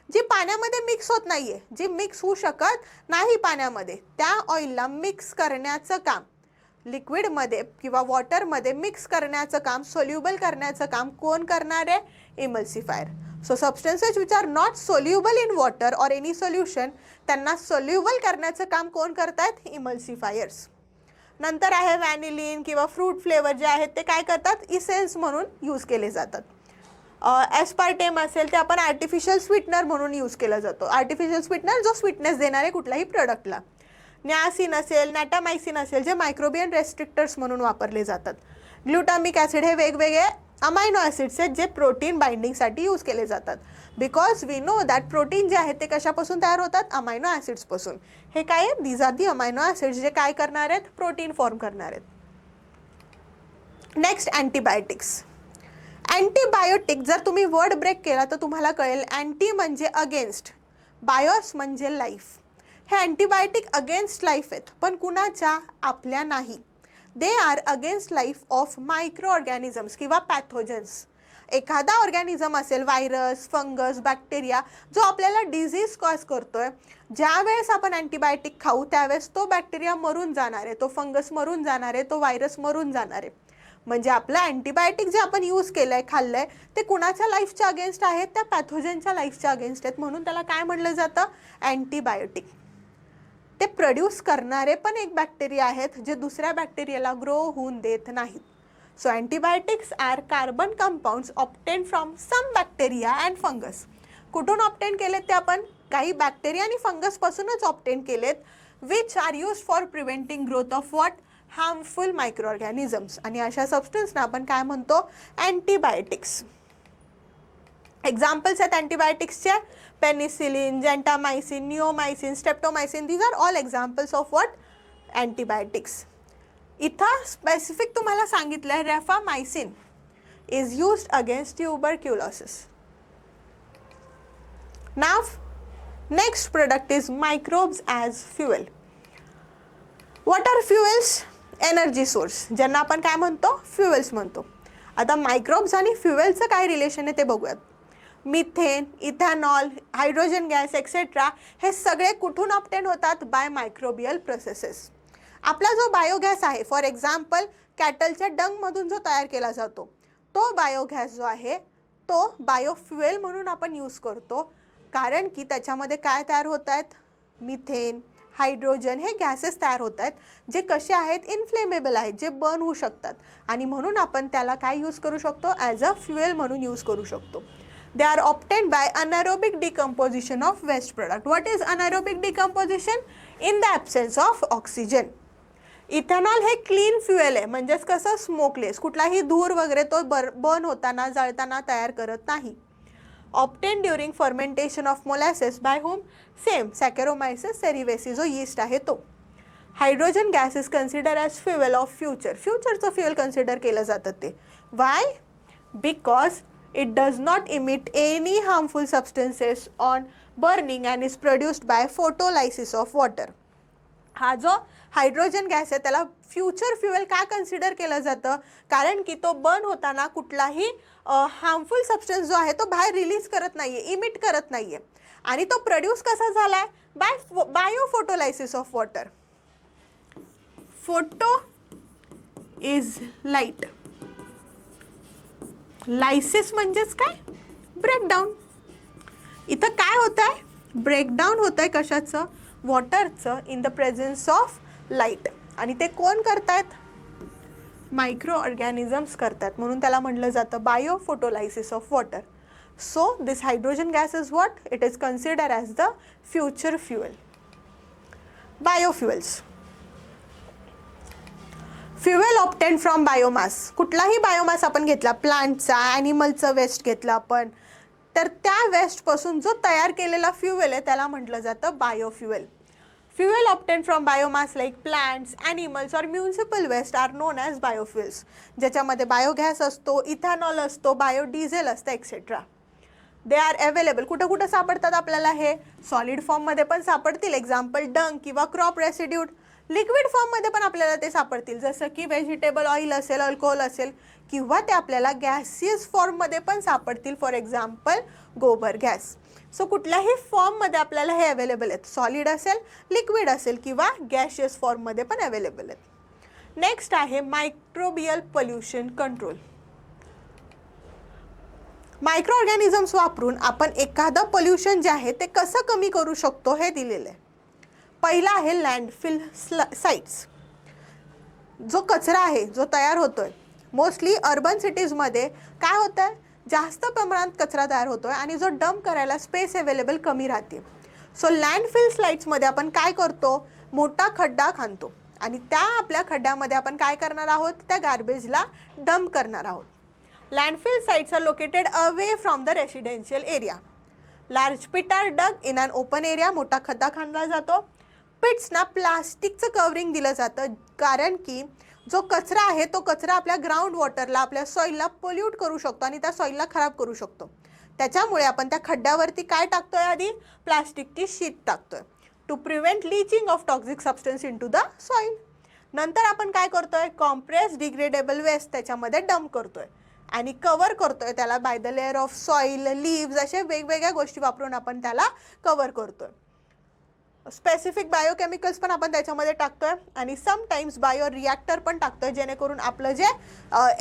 जी पाण्यामध्ये मिक्स होत नाही आहे, जी मिक्स होऊ शकत नाही पाण्यामध्ये, त्या ऑइलला मिक्स करण्याचं काम, लिक्विडमध्ये किंवा वॉटरमध्ये मिक्स करण्याचं काम, सोल्युबल करण्याचं काम कोण करणार आहे? Emulsifier. So substances which are not soluble in water or any solution, त्यांना सोल्युबल करण्याचं काम कोण करतायत? इमल्सिफायर्स. नंतर आहे व्हॅनिलिन किंवा फ्रूट फ्लेवर जे आहेत ते काय करतात? इसेन्स म्हणून यूज केले जातात. ॲस्पार्टेम असेल ते आपण आर्टिफिशियल स्वीटनर म्हणून यूज केला जातो. आर्टिफिशियल स्वीटनर जो स्वीटनेस देणार आहे कुठल्याही प्रोडक्टला. न्यासिन असेल, नॅटामायसिन असेल, जे मायक्रोबियन रेस्ट्रिक्टर्स म्हणून वापरले जातात. ग्लुटामिक ॲसिड हे वेगवेगळे अमायनो ॲसिड्स आहेत जे प्रोटीन बाइंडिंगसाठी यूज केले जातात. Because we know that protein जे आहेत ते कशापासून तयार होतात, अमायनो ॲसिड्सपासून. हे काय आहेत, these are the amino acids जे काय करणार आहेत, प्रोटीन फॉर्म करणार आहेत. Next antibiotics. अँटीबायोटिक जर तुम्ही वर्ड ब्रेक केला तर तुम्हाला कळेल अँटी म्हणजे अगेन्स्ट, बायोस म्हणजे लाईफ. हे अँटीबायोटिक अगेन्स्ट लाईफ आहेत, पण कुणाच्या, आपल्या नाही. They are against life of micro organisms किंवा पॅथोजन्स. एखादा ऑर्गॅनिझम असेल, व्हायरस, फंगस, बॅक्टेरिया, जो आपल्याला डिझीज कॉज करतोय, ज्यावेळेस आपण अँटीबायोटिक खाऊ त्यावेळेस तो बॅक्टेरिया मरून जाणार आहे, तो फंगस मरून जाणार आहे, तो व्हायरस मरून जाणार आहे. म्हणजे आपलं अँटीबायोटिक जे आपण यूज केलं आहे, खाल्लं आहे, ते कुणाच्या लाईफच्या अगेन्स्ट आहेत, त्या पॅथोजनच्या लाईफच्या अगेन्स्ट आहेत. म्हणून त्याला काय म्हणलं जातं, अँटीबायोटिक. ते प्रोड्यूस करणारे पण एक बॅक्टेरिया आहेत जे दुसऱ्या बॅक्टेरियाला ग्रो होऊन देत नाहीत. So antibiotics are carbon compounds obtain from some bacteria and fungus. कुठून ऑब्टेन केलेत ते आपण, काही बॅक्टेरिया आणि फंगसपासूनच ऑब्टेन केलेत, which are use for preventing growth of what, harmful micro organisms. आणि अशा सबस्टन्सना आपण काय म्हणतो, अँटीबायोटिक्स. एक्झाम्पल्स आहेत अँटीबायोटिक्सचे, penicillin, gentamicin, neomycin, streptomycin. These are all examples of what, antibiotics. इथं स्पेसिफिक तुम्हाला सांगितलं आहे rifamycin is used against tuberculosis. नाव next product is microbes as fuel. What are fuels, energy source, ज्यांना आपण काय म्हणतो, फ्युएल्स म्हणतो. आता मायक्रोब्स आणि फ्युएलचं काय रिलेशन आहे ते बघूयात. Methane, ethanol, hydrogen gas etcetera हे सगळे कुठून ऑब्टेन होतात, बाय मायक्रोबियल प्रोसेसेस. आपला जो बायोगॅस आहे, फॉर एक्झाम्पल कॅटलच्या डंगमधून जो तयार केला जातो, तो बायोगॅस जो आहे तो बायोफ्युएल म्हणून आपण यूज करतो. कारण की त्याच्यामध्ये काय तयार होत आहेत, मिथेन, हायड्रोजन हे गॅसेस तयार होत आहेत, जे कसे आहेत, इन्फ्लेमेबल आहेत, जे बर्न होऊ शकतात. आणि म्हणून आपण त्याला काय यूज करू शकतो, ॲज अ फ्युएल म्हणून यूज करू शकतो. They are obtained by anaerobic decomposition of waste product. What is anaerobic decomposition? In the absence of oxygen. Ethanol हे क्लीन फ्युएल आहे, म्हणजेच कसं, स्मोकलेस, कुठलाही धूर वगैरे तो बर्न होताना, जळताना तयार करत नाही. Obtain during fermentation of molasses by home, same saccharomyces cerevisiae जो यीस्ट आहे तो. Hydrogen gas is consider as fuel of future. फ्युचरचं फ्युएल कन्सिडर केलं जातं ते. Why, because it does not emit any harmful substances on burning and is produced by photolysis of water. हा जो hydrogen gas आहे त्याला फ्युचर फ्युएल का consider केलं जातं, कारण की तो बर्न होताना कुठलाही हार्मफुल सबस्टन्स जो आहे तो बाहेर रिलीज करत नाही आहे, इमिट करत नाही आहे. आणि तो प्रोड्यूस कसा झाला आहे, biophotolysis of water. Photo is light, lysis म्हणजेच काय, ब्रेकडाऊन. इथं काय होत आहे, ब्रेकडाऊन होत आहे कशाचं, वॉटरचं, in the presence of light. आणि ते कोण करतायत, मायक्रो ऑर्गॅनिझम्स करतात. म्हणून त्याला म्हटलं जातं biophotolysis of water. So this hydrogen gas is what, it is consider as the future fuel. Biofuels. Fuel obtain from biomass. कुठलाही बायोमास आपण घेतला, प्लांटचा, ॲनिमलचं वेस्ट घेतलं आपण, तर त्या वेस्टपासून जो तयार केलेला फ्युएल आहे त्याला म्हटलं जातं biofuel. Fuel obtain from biomass like plants, animals और municipal waste are known as biofuels. ज्याच्यामध्ये बायोगॅस असतो, इथॅनॉल असतो, बायोडिझेल असतं एक्सेट्रा. They are available. कुठं कुठं सापडतात आपल्याला हे, सॉलिड फॉर्ममध्ये पण सापडतील, एक्झाम्पल डंग किंवा क्रॉप रेसिड्यूड. लिक्विड फॉर्ममध्ये पण आपल्याला ते सापडतील, जसं की व्हेजिटेबल ऑइल असेल, अल्कोहोल असेल, किंवा ते आपल्याला गॅसियस फॉर्ममध्ये पण सापडतील, फॉर एक्झाम्पल गोबर गॅस. सो कुठल्याही फॉर्ममध्ये आपल्याला हे अवेलेबल आहेत, सॉलिड असेल, लिक्विड असेल किंवा गॅशियस फॉर्ममध्ये पण अवेलेबल आहेत. नेक्स्ट आहे microbial pollution control. Micro organisms वापरून आपण एखादं पोल्युशन जे आहे ते कसं कमी करू शकतो हे दिलेलं आहे. पहिला आहे लँडफिल साइट्स. जो कचरा आहे जो तयार होतोय, मोस्टली अर्बन सिटीजमध्ये काय होतं आहे, जास्त प्रमाणात कचरा तयार होतोय आणि जो डंप करायला स्पेस अवेलेबल कमी राहते. सो लँडफिल साइट्समध्ये आपण काय करतो, मोठा खड्डा खणतो आणि त्या आपल्या खड्ड्यामध्ये आपण काय करणार आहोत, त्या गार्बेजला डंप करणार आहोत. Landfill sites are located away from the residential area. Large pit are dug in an open area. मोठा खड्डा खणला जातो. पिट्सना प्लास्टिकचं कवरिंग दिलं जातं, कारण की जो कचरा आहे तो कचरा आपल्या ग्राउंड वॉटरला, आपल्या सॉईलला पोल्यूट करू शकतो आणि त्या सॉईलला खराब करू शकतो. त्याच्यामुळे आपण त्या खड्ड्यावरती काय टाकतोय, आधी प्लास्टिकची शीट टाकतोय to prevent leaching of toxic substance into the soil. नंतर आपण काय करतोय, कॉम्प्रेस डिग्रेडेबल वेस्ट त्याच्यामध्ये डंप करतोय आणि कव्हर करतोय त्याला by the layer of soil, leaves, अशा वेगवेगळ्या गोष्टी वापरून आपण त्याला कव्हर करतोय. स्पेसिफिक बायोकेमिकल्स पण आपण त्याच्यामध्ये टाकतोय आणि समटाईम्स बायो रिॲक्टर पण टाकतोय, जेणेकरून आपलं जे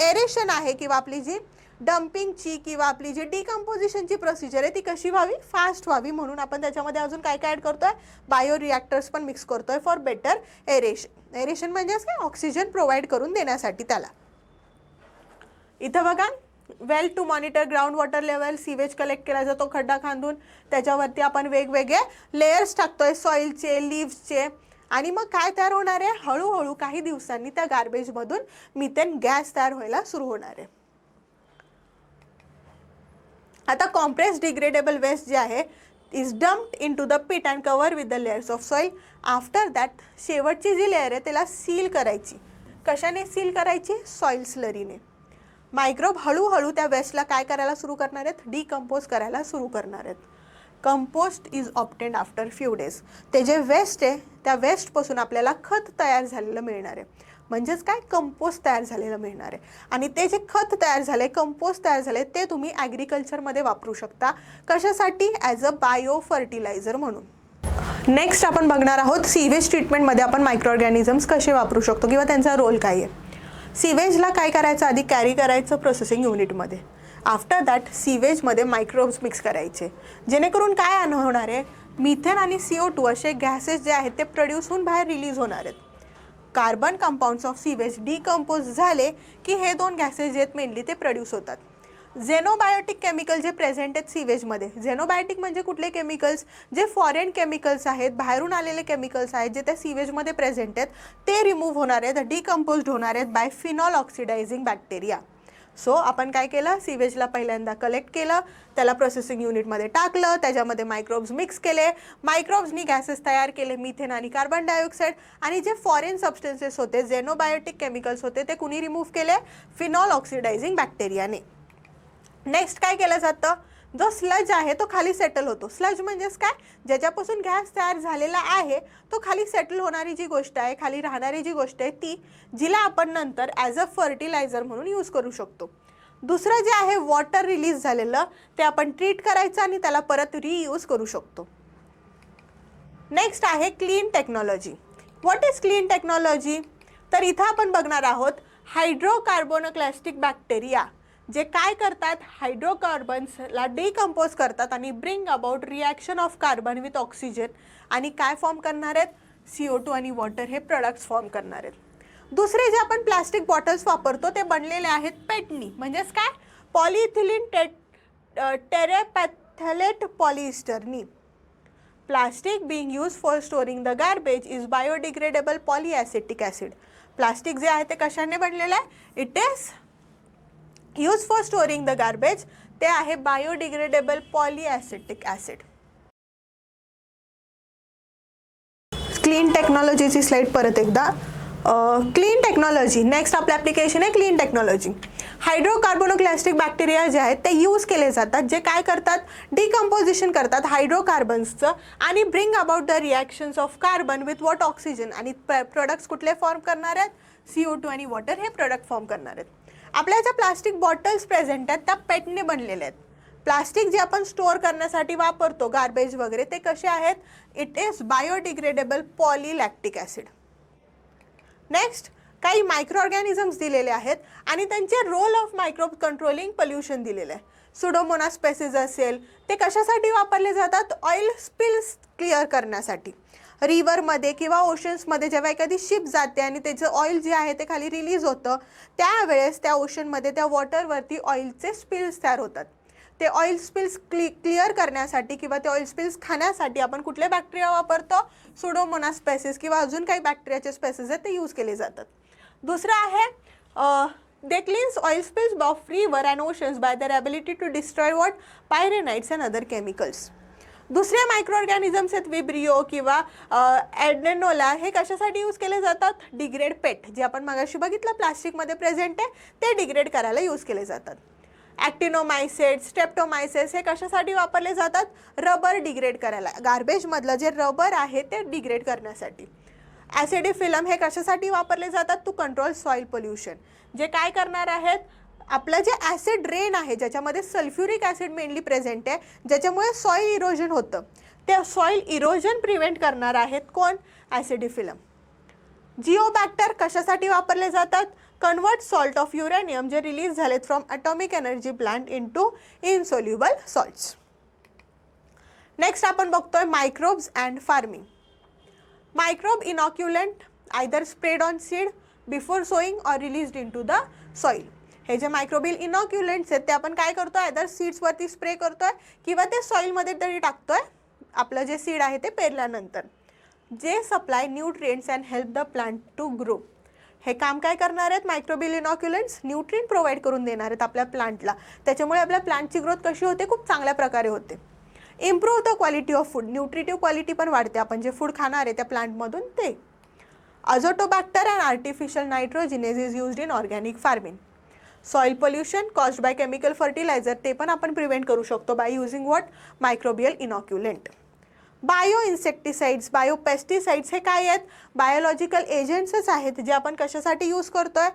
एरेशन आहे किंवा आपली जी डम्पिंगची किंवा आपली जी डिकम्पोजिशनची प्रोसिजर आहे ती कशी व्हावी, फास्ट व्हावी, म्हणून आपण त्याच्यामध्ये अजून काय काय ॲड करतोय, बायो रिॲक्टर्स पण मिक्स करतोय फॉर बेटर एरेशन. एरेशन म्हणजेच काय, ऑक्सिजन प्रोव्हाइड करून देण्यासाठी त्याला. इथं बघा, well to monitor ground water level, sewage collect केला जातो खड्डा खांदून, त्याच्यावरती आपण वेगवेगळे लेयर्स टाकतोय सॉईलचे, लीव्सचे, आणि मग काय तयार होणार आहे, हळूहळू काही दिवसांनी त्या गार्बेजमधून मिथेन गॅस तयार व्हायला सुरू होणार आहे. आता कॉम्प्रेस डिग्रेडेबल वेस्ट जे आहे is dumped into the pit and cover with the layers of soil. After that शेवटची जी लेअर आहे त्याला सील करायची. कशाने सील करायची, सॉईल स्लरीने. मायक्रोब हळूहळू त्या वेस्टला काय करायला सुरू करणार आहेत, डिकम्पोज करायला सुरू करणार आहेत. Compost is obtained after few days. ते जे वेस्ट आहे त्या वेस्टपासून आपल्याला खत तयार झालेलं मिळणार आहे, म्हणजेच काय, कंपोस्ट तयार झालेलं मिळणार आहे. आणि ते जे खत तयार झाले, कंपोस्ट तयार झाले, ते तुम्ही ॲग्रिकल्चरमध्ये वापरू शकता. कशासाठी, ॲज अ बायो फर्टिलायझर म्हणून. नेक्स्ट आपण बघणार आहोत सीवेज ट्रीटमेंटमध्ये आपण मायक्रो ऑर्गॅनिझम्स कसे वापरू शकतो किंवा त्यांचा रोल काय आहे. सीवेजला काय करायचं, आधी कॅरी करायचं प्रोसेसिंग युनिटमध्ये. आफ्टर दॅट सीवेजमध्ये मायक्रोब्स मिक्स करायचे, जेणेकरून काय होणार आहे, मिथेन आणि CO2 असे गॅसेस जे आहेत ते प्रोड्यूस होऊन बाहेर रिलीज होणार आहेत. Carbon compounds of sewage decompose झाले की हे दोन गॅसेस जे आहेत मेनली ते प्रोड्यूस होतात. झेनोबायोटिक केमिकल जे प्रेझेंट आहेत सीवेजमध्ये. झेनोबायोटिक म्हणजे कुठले केमिकल्स, जे फॉरेन केमिकल्स आहेत, बाहेरून आलेले केमिकल्स आहेत जे त्या सीवेजमध्ये प्रेझेंट आहेत, ते रिमूव्ह होणार आहेत, डिकम्पोज्ड होणार आहेत by phenol oxidizing bacteria. So आपण काय केलं, सीवेजला पहिल्यांदा कलेक्ट केलं, त्याला प्रोसेसिंग युनिटमध्ये टाकलं, त्याच्यामध्ये मायक्रोब्स मिक्स केले, मायक्रोब्सनी गॅसेस तयार केले, मिथेन आणि कार्बन डायऑक्साईड, आणि जे फॉरेन सबस्टन्सेस होते, झेनोबायोटिक केमिकल्स होते, ते कुणी रिमूव्ह केले, फिनॉल ऑक्सिडायझिंग बॅक्टेरियाने. नेक्स्ट काय केलं जातं, जो स्लज आहे तो खाली सेटल होतो. स्लज म्हणजेच काय, ज्याच्यापासून गॅस तयार झालेला आहे तो खाली सेटल होणारी जी गोष्ट आहे, खाली राहणारी जी गोष्ट आहे ती, जिला आपण नंतर ॲज अ फर्टिलायझर म्हणून यूज करू शकतो. दुसरं जे आहे वॉटर रिलीज झालेलं, ते आपण ट्रीट करायचं आणि त्याला परत रियूज करू शकतो. नेक्स्ट आहे clean technology. What is clean technology, तर इथं आपण बघणार आहोत हायड्रोकार्बोनोक्लास्टिक बॅक्टेरिया, जे काय करतात, हायड्रोकार्बन्सला डिकम्पोज करतात आणि bring about reaction of carbon with oxygen, आणि काय फॉर्म करणार आहेत, CO2 आणि वॉटर हे प्रोडक्ट्स फॉर्म करणार आहेत. दुसरे जे आपण प्लास्टिक बॉटल्स वापरतो ते बनलेले आहेत पेटनी, म्हणजेच काय, पॉलिइथिलीन टेरेपॅथलेट पॉलिइस्टरनी. Plastic being use for storing the garbage is biodegradable polyacetic acid. Plastic जे आहे ते कशाने बनलेलं आहे, it is use for storing the garbage, ते आहे बायोडिग्रेडेबल पॉलीॲसिटिक ॲसिड. क्लीन टेक्नॉलॉजीची स्लाइड परत एकदा. क्लीन टेक्नॉलॉजी, नेक्स्ट आपलं ॲप्लिकेशन आहे क्लीन टेक्नॉलॉजी. हायड्रोकार्बोनोक्लास्टिक बॅक्टेरिया जे आहेत ते यूज केले जातात, जे काय करतात, डिकम्पोजिशन करतात हायड्रोकार्बन्सचं आणि bring about the reactions of carbon with what oxygen, आणि प्रोडक्ट्स कुठले फॉर्म करणार आहेत, CO2 आणि वॉटर हे प्रोडक्ट फॉर्म करणार आहेत. आपल्या ज्या प्लास्टिक बॉटल्स प्रेझेंट आहेत त्या पेटने बनलेले आहेत. प्लास्टिक जे आपण स्टोअर करण्यासाठी वापरतो, गार्बेज वगैरे, ते कसे आहेत, it is biodegradable polylactic acid. Next काही मायक्रो ऑर्गॅनिझम्स दिलेले आहेत आणि त्यांचे role of microbe controlling pollution दिलेलं आहे. सुडोमोनास स्पेसिस असेल, ते कशासाठी वापरले जातात, ऑइल स्पिल्स क्लिअर करण्यासाठी. रिव्हरमध्ये किंवा ओशन्समध्ये जेव्हा एखादी शिप जाते आणि त्याचं ऑइल जे आहे ते खाली रिलीज होतं, त्यावेळेस त्या ओशनमध्ये त्या वॉटरवरती ऑइलचे स्पिल्स तयार होतात. ते ऑइल स्पिल्स क्लिअर करण्यासाठी किंवा ते ऑइल स्पिल्स खाण्यासाठी आपण कुठले बॅक्टेरिया वापरतो, सुडोमोनास स्पेसिस किंवा अजून काही बॅक्टेरियाचे स्पेसिस आहेत ते यूज केले जातात. दुसरं आहे they cleans oil spills of river and oceans by their ability to destroy what pyrenites and other chemicals. दुसरे मायक्रो ऑर्गॅनिझम्स आहेत विब्रिओ किंवा ॲडेनोला, हे कशासाठी यूज केले जातात, डिग्रेड पेट जे आपण मगाशी बघितलं प्लास्टिकमध्ये प्रेझेंट आहे ते डिग्रेड करायला यूज केले जातात. ॲक्टिनोमायसेट्स, स्ट्रेप्टोमायसेट्स हे कशासाठी वापरले जातात, रबर डिग्रेड करायला, गार्बेजमधलं जे रबर आहे ते डिग्रेड करण्यासाठी. ॲसिडिफिलम हे कशासाठी वापरले जातात, टू कंट्रोल सॉईल पोल्युशन, जे काय करणार आहेत, आपलं जे ॲसिड रेन आहे ज्याच्यामध्ये सल्फ्युरिक ॲसिड मेनली प्रेझेंट आहे, ज्याच्यामुळे सॉईल इरोजन होतं, ते सॉईल इरोजन प्रिव्हेंट करणार आहेत कोण, ॲसिडिफिलम. जिओबॅक्टर कशासाठी वापरले जातात, कन्वर्ट सॉल्ट ऑफ युरेनियम जे रिलीज झालेत from atomic energy plant into insoluble salts. Next आपण बघतोय microbes and farming. Microbe inoculant either spread on seed before sowing or released into the soil. हे जे मायक्रोबियल इनॉक्युलंट्स आहेत ते आपण काय करतोय, आयदर सीड्सवरती स्प्रे करतोय किंवा ते सॉईलमध्ये तरी टाकतोय आपलं जे सीड आहे ते पेरल्यानंतर, जे supply nutrients and help the plant to grow. हे काम काय करणार आहेत मायक्रोबियल इनॉक्युलंट्स, न्यूट्रिएंट प्रोव्हाइड करून देणार आहेत आपल्या प्लांटला, त्याच्यामुळे आपल्या प्लांटची ग्रोथ कशी होते, खूप चांगल्या प्रकारे होते. Improve the quality of food, nutritive quality पण वाढते, आपण जे फूड खाणार आहे त्या प्लांटमधून ते. Azotobacter and artificial nitrogenase is used in organic farming. Soil pollution caused by chemical fertiliser ते पण आपण प्रिव्हेंट करू शकतो by using what, microbial inoculant. Bio insecticides, biopesticides हे काय आहेत, बायोलॉजिकल एजंट्सच आहेत जे आपण कशासाठी यूज करतोय,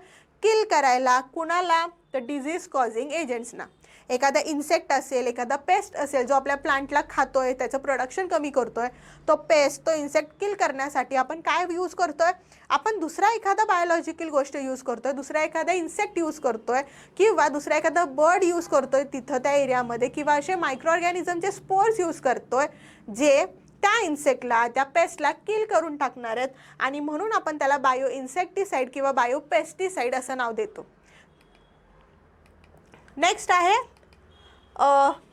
किल करायला, कुणाला, तर डिझीज कॉझिंग एजंट्सना. एखादा इन्सेक्ट असेल, एखादा पेस्ट असेल जो आपल्या प्लांटला खातोय, त्याचं प्रोडक्शन कमी करतोय, तो पेस्ट, तो इन्सेक्ट किल करण्यासाठी आपण काय यूज करतोय, आपण दुसरा एखादा बायोलॉजिकल गोष्ट यूज करतोय, दुसरा एखादा इन्सेक्ट यूज करतोय किंवा दुसरा एखादा बर्ड यूज करतोय तिथं त्या एरियामध्ये, किंवा असे मायक्रो ऑर्गॅनिझमचे स्पोर्स यूज करतोय जे त्या इन्सेक्टला, त्या पेस्टला किल करून टाकणार आहेत, आणि म्हणून आपण त्याला बायो इन्सेक्टिसाइड किंवा बायोपेस्टिसाइड असं नाव देतो. नेक्स्ट आहे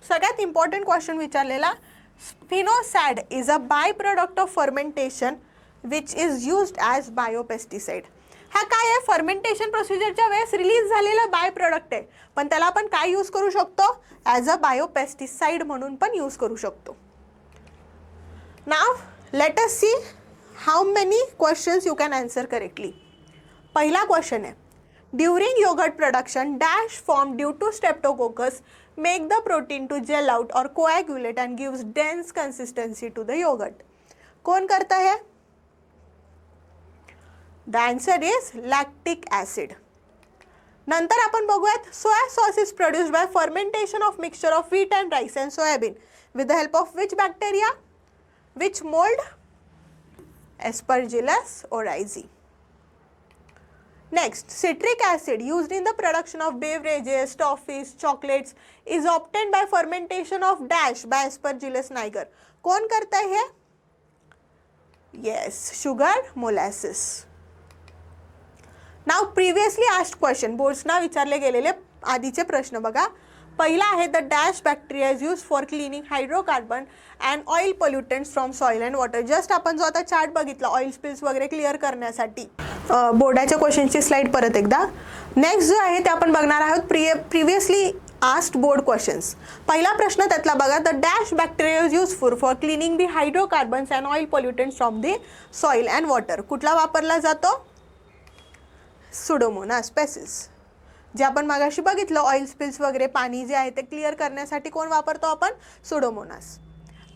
सगळ्यात इम्पॉर्टंट क्वेश्चन विचारलेला, spinosad is a by product of fermentation which is used as biopesticide. हा काय आहे, फर्मेंटेशन प्रोसिजरच्या वेळेस रिलीज झालेला बाय प्रोडक्ट आहे, पण त्याला आपण काय यूज करू शकतो, ॲज अ बायोपेस्टिसाइड म्हणून पण यूज करू शकतो. Now let us see how many questions you can answer correctly. पहिला क्वेश्चन आहे, during yogurt production dash form due to streptococcus make the protein to gel out or coagulate and gives dense consistency to the yogurt. कौन करता है? The answer is lactic acid. नंतर आपण बघूयात, soya sauce is produced by fermentation of mixture of wheat and rice and soybean with the help of which bacteria? Which mold? Aspergillus oryzae. Next, citric acid used in the production of beverages, toffees, chocolates is obtained by fermentation of dash by Aspergillus niger. कौन करता है? Yes, sugar molasses. Now previously asked question, बोर्ड्सना विचारले गेलेले आधीचे प्रश्न बघा. पहिला आहे, the dash bacteria is use for cleaning hydrocarbon and oil pollutants from soil and water. Just आपण जो आता चार्ट बघितला ऑइल स्पिल्स वगैरे क्लिअर करण्यासाठी, बोर्डाच्या क्वेश्चनची स्लाइड परत एकदा. नेक्स्ट जो आहे ते आपण बघणार आहोत प्रिव्हियसली आस्क्ड बोर्ड क्वेश्चन्स. पहिला प्रश्न त्यातला बघा, the dash bacteria is useful for cleaning the hydrocarbons and oil pollutants from the soil and water. कुठला वापरला जातो? Pseudomonas species. जे आपण मागाशी बघितलं ऑइल स्पिल्स वगैरे पाणी जे आहे ते क्लिअर करण्यासाठी कोण वापरतो आपण? सुडोमोनास.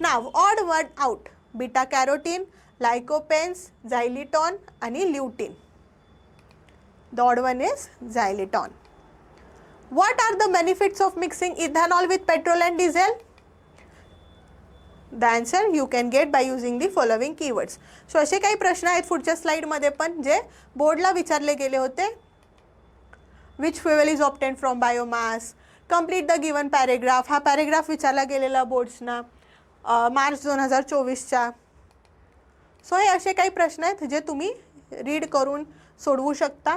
नाव odd word out, beta carotene, lycopenes, xylitol आणि lutein. The odd one is xylitol. What are the benefits of mixing ethanol with petrol and diesel? The answer you can get by using the following keywords. So असे काही प्रश्न आहेत पुढच्या स्लाइडमध्ये पण जे बोर्डला विचारले गेले होते. Which fuel is obtain from biomass, complete the given paragraph. हा पॅरेग्राफ विचारला गेलेला बोर्ड्सना मार्च 2024च्या. सो हे असे काही प्रश्न आहेत जे तुम्ही रीड करून सोडवू शकता.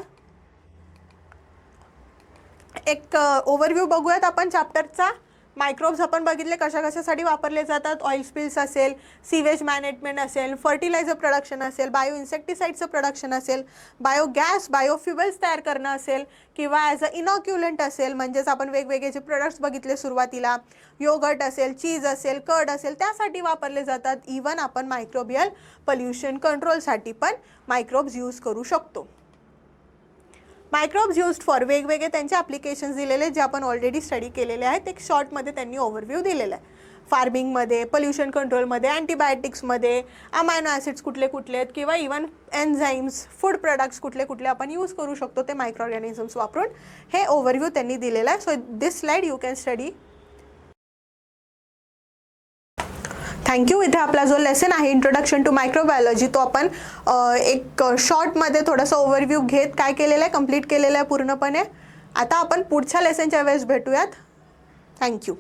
एक ओव्हरव्ह्यू बघूयात आपण चॅप्टरचा. मायक्रोब्स आपण बघितले कशा कशासाठी वापरले जातात. ऑइल स्पिल्स असेल, सीवेज मॅनेजमेंट असेल, फर्टिलायझर प्रोडक्शन असेल, बायो इन्सेक्टिसाइडचं प्रोडक्शन असेल, बायोगॅस बायोफ्युएल्स तयार करणं असेल, किंवा ॲज अ इनॉक्युलंट असेल, म्हणजेच आपण वेगवेगळे जे प्रोडक्ट्स बघितले सुरुवातीला, योगर्ट असेल, चीज असेल, कर्ड असेल, त्यासाठी वापरले जातात. इवन आपण मायक्रोबियल पोल्युशन कंट्रोलसाठी पण मायक्रोब्स यूज करू शकतो. मायक्रोब्स यूज्ड फॉर वेगवेगळे त्यांचे ॲप्लिकेशन्स दिलेले जे आपण ऑलरेडी स्टडी केलेले आहेत. एक शॉर्टमध्ये त्यांनी ओव्हरव्ह्यू दिलेला आहे. फार्मिंगमध्ये, पोल्युशन कंट्रोलमध्ये, अँटीबायोटिक्समध्ये, अमायनो ॲसिड्स कुठले कुठले आहेत, किंवा इवन एन्झाईम्स, फूड प्रोडक्ट्स कुठले कुठले आपण यूज करू शकतो ते मायक्रो ऑर्गॅनिझम्स वापरून, हे ओव्हरव्ह्यू त्यांनी दिलेला आहे. So this slide you can study. Thank you. इथे आपला जो लेसन आहे इंट्रोडक्शन टू मायक्रोबायोलॉजी, तो आपण एक शॉर्टमध्ये थोडासा ओव्हरव्ह्यू घेत काय केलेलं आहे, कंप्लीट केलेलं आहे पूर्णपणे. आता आपण पुढच्या लेसनच्या वेळेस भेटूयात. थँक्यू.